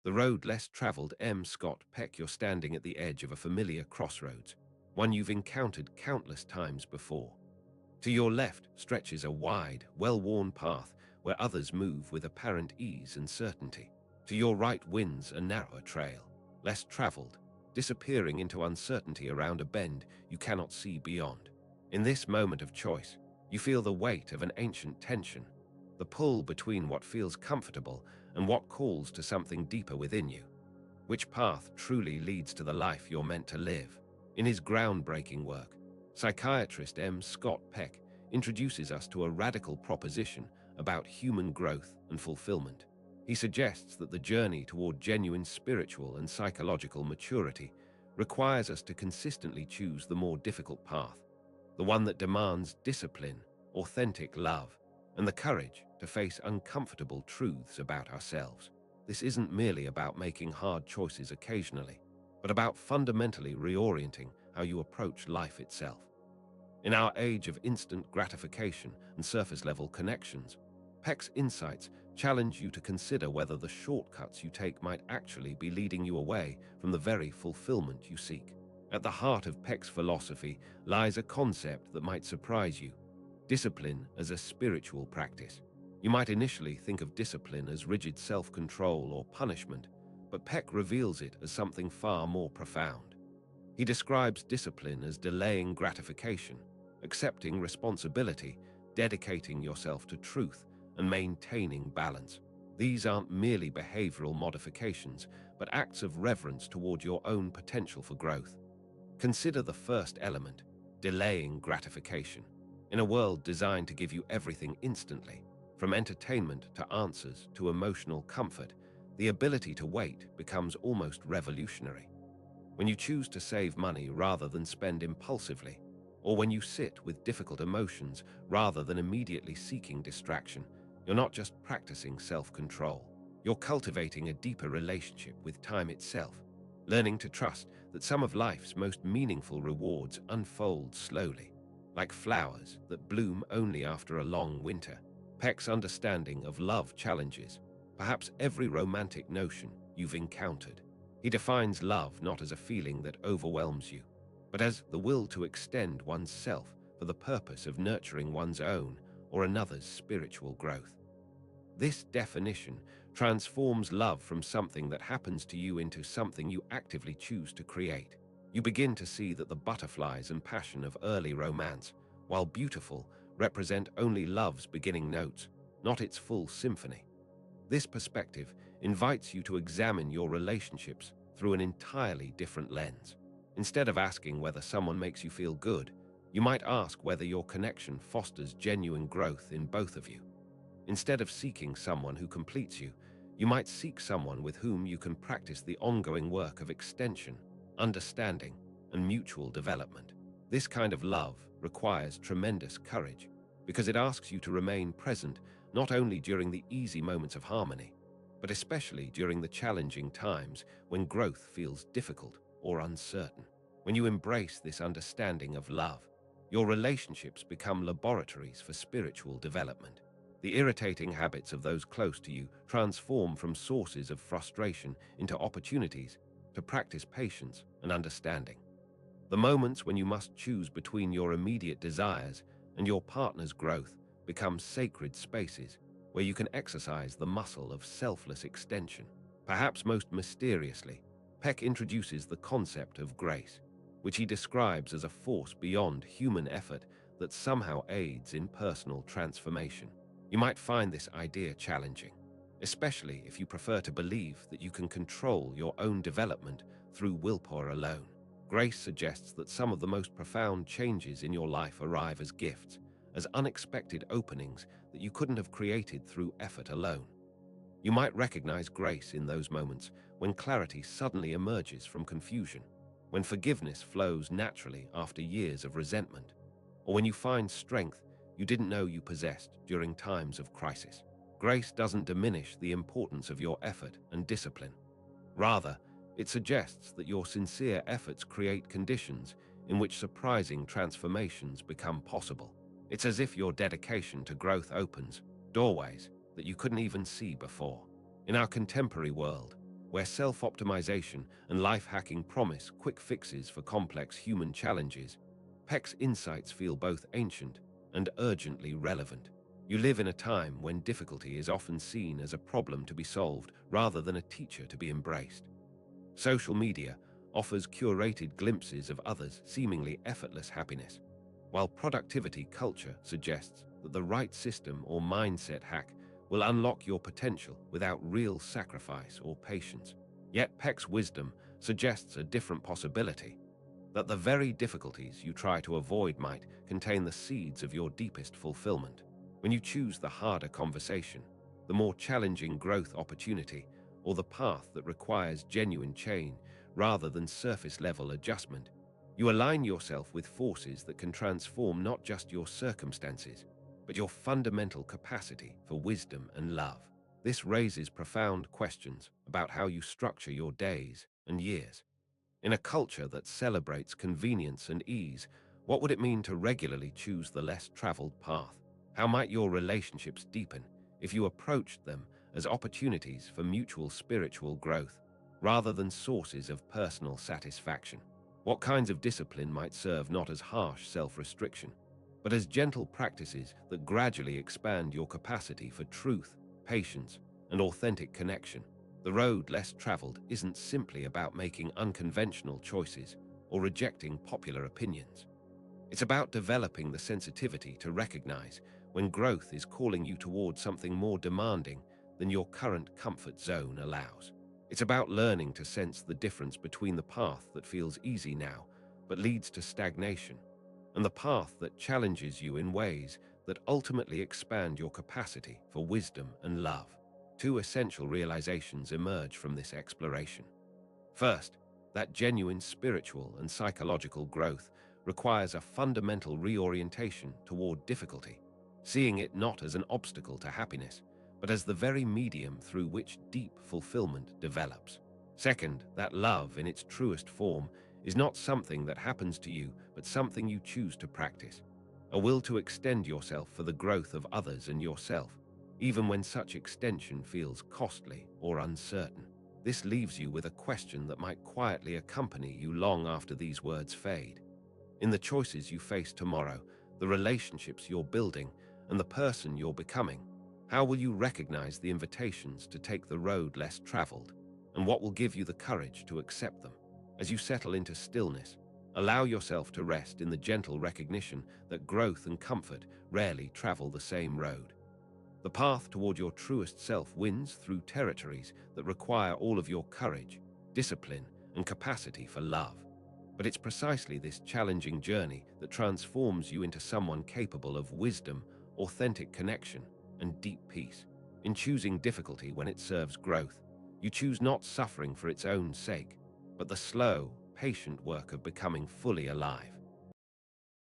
The road less traveled. Scott Peck. You're standing at the edge of a familiar crossroads, one you've encountered countless times before. To your left stretches a wide, well-worn path where others move with apparent ease and certainty. To your right winds a narrower trail, less traveled, disappearing into uncertainty around a bend you cannot see beyond. In this moment of choice, you feel the weight of an ancient tension, the pull between what feels comfortable and what calls to something deeper within you. Which path truly leads to the life you're meant to live? In his groundbreaking work, psychiatrist Scott Peck introduces us to a radical proposition about human growth and fulfillment. He suggests that the journey toward genuine spiritual and psychological maturity requires us to consistently choose the more difficult path, the one that demands discipline, authentic love, and the courage to face uncomfortable truths about ourselves. This isn't merely about making hard choices occasionally, but about fundamentally reorienting how you approach life itself. In our age of instant gratification and surface-level connections, Peck's insights challenge you to consider whether the shortcuts you take might actually be leading you away from the very fulfillment you seek. At the heart of Peck's philosophy lies a concept that might surprise you: discipline as a spiritual practice. You might initially think of discipline as rigid self-control or punishment, but Peck reveals it as something far more profound. He describes discipline as delaying gratification, accepting responsibility, dedicating yourself to truth, and maintaining balance. These aren't merely behavioral modifications, but acts of reverence toward your own potential for growth. Consider the first element: delaying gratification. In a world designed to give you everything instantly, from entertainment to answers to emotional comfort, the ability to wait becomes almost revolutionary. When you choose to save money rather than spend impulsively, or when you sit with difficult emotions rather than immediately seeking distraction, you're not just practicing self-control. You're cultivating a deeper relationship with time itself, learning to trust that some of life's most meaningful rewards unfold slowly, like flowers that bloom only after a long winter. Peck's understanding of love challenges perhaps every romantic notion you've encountered. He defines love not as a feeling that overwhelms you, but as the will to extend one's self for the purpose of nurturing one's own or another's spiritual growth. This definition transforms love from something that happens to you into something you actively choose to create. You begin to see that the butterflies and passion of early romance, while beautiful, represent only love's beginning notes, not its full symphony. This perspective invites you to examine your relationships through an entirely different lens. Instead of asking whether someone makes you feel good, you might ask whether your connection fosters genuine growth in both of you. Instead of seeking someone who completes you, you might seek someone with whom you can practice the ongoing work of extension, understanding, and mutual development. This kind of love requires tremendous courage because it asks you to remain present not only during the easy moments of harmony, but especially during the challenging times when growth feels difficult or uncertain. When you embrace this understanding of love, your relationships become laboratories for spiritual development. The irritating habits of those close to you transform from sources of frustration into opportunities to practice patience and understanding. The moments when you must choose between your immediate desires and your partner's growth become sacred spaces where you can exercise the muscle of selfless extension. Perhaps most mysteriously, Peck introduces the concept of grace, which he describes as a force beyond human effort that somehow aids in personal transformation. You might find this idea challenging, especially if you prefer to believe that you can control your own development through willpower alone. Grace suggests that some of the most profound changes in your life arrive as gifts, as unexpected openings that you couldn't have created through effort alone. You might recognize grace in those moments when clarity suddenly emerges from confusion, when forgiveness flows naturally after years of resentment, or when you find strength you didn't know you possessed during times of crisis. Grace doesn't diminish the importance of your effort and discipline. Rather, it suggests that your sincere efforts create conditions in which surprising transformations become possible. It's as if your dedication to growth opens doorways that you couldn't even see before. In our contemporary world, where self-optimization and life-hacking promise quick fixes for complex human challenges, Peck's insights feel both ancient and urgently relevant. You live in a time when difficulty is often seen as a problem to be solved rather than a teacher to be embraced. Social media offers curated glimpses of others' seemingly effortless happiness, while productivity culture suggests that the right system or mindset hack will unlock your potential without real sacrifice or patience. Yet Peck's wisdom suggests a different possibility, that the very difficulties you try to avoid might contain the seeds of your deepest fulfillment. When you choose the harder conversation, the more challenging growth opportunity, or the path that requires genuine change rather than surface-level adjustment, you align yourself with forces that can transform not just your circumstances, but your fundamental capacity for wisdom and love. This raises profound questions about how you structure your days and years. In a culture that celebrates convenience and ease, what would it mean to regularly choose the less traveled path? How might your relationships deepen if you approached them as opportunities for mutual spiritual growth rather than sources of personal satisfaction? What kinds of discipline might serve not as harsh self-restriction, but as gentle practices that gradually expand your capacity for truth, patience, and authentic connection? The road less traveled isn't simply about making unconventional choices or rejecting popular opinions. It's about developing the sensitivity to recognize when growth is calling you towards something more demanding than your current comfort zone allows. It's about learning to sense the difference between the path that feels easy now but leads to stagnation and the path that challenges you in ways that ultimately expand your capacity for wisdom and love. Two essential realizations emerge from this exploration. First, that genuine spiritual and psychological growth requires a fundamental reorientation toward difficulty, seeing it not as an obstacle to happiness, but as the very medium through which deep fulfillment develops. Second, that love in its truest form is not something that happens to you, but something you choose to practice. A will to extend yourself for the growth of others and yourself, even when such extension feels costly or uncertain. This leaves you with a question that might quietly accompany you long after these words fade. In the choices you face tomorrow, the relationships you're building, and the person you're becoming, how will you recognize the invitations to take the road less traveled, and what will give you the courage to accept them? As you settle into stillness, allow yourself to rest in the gentle recognition that growth and comfort rarely travel the same road. The path toward your truest self wins through territories that require all of your courage, discipline, and capacity for love. But it's precisely this challenging journey that transforms you into someone capable of wisdom, authentic connection, and deep peace. In choosing difficulty when it serves growth, you choose not suffering for its own sake, but the slow, patient work of becoming fully alive.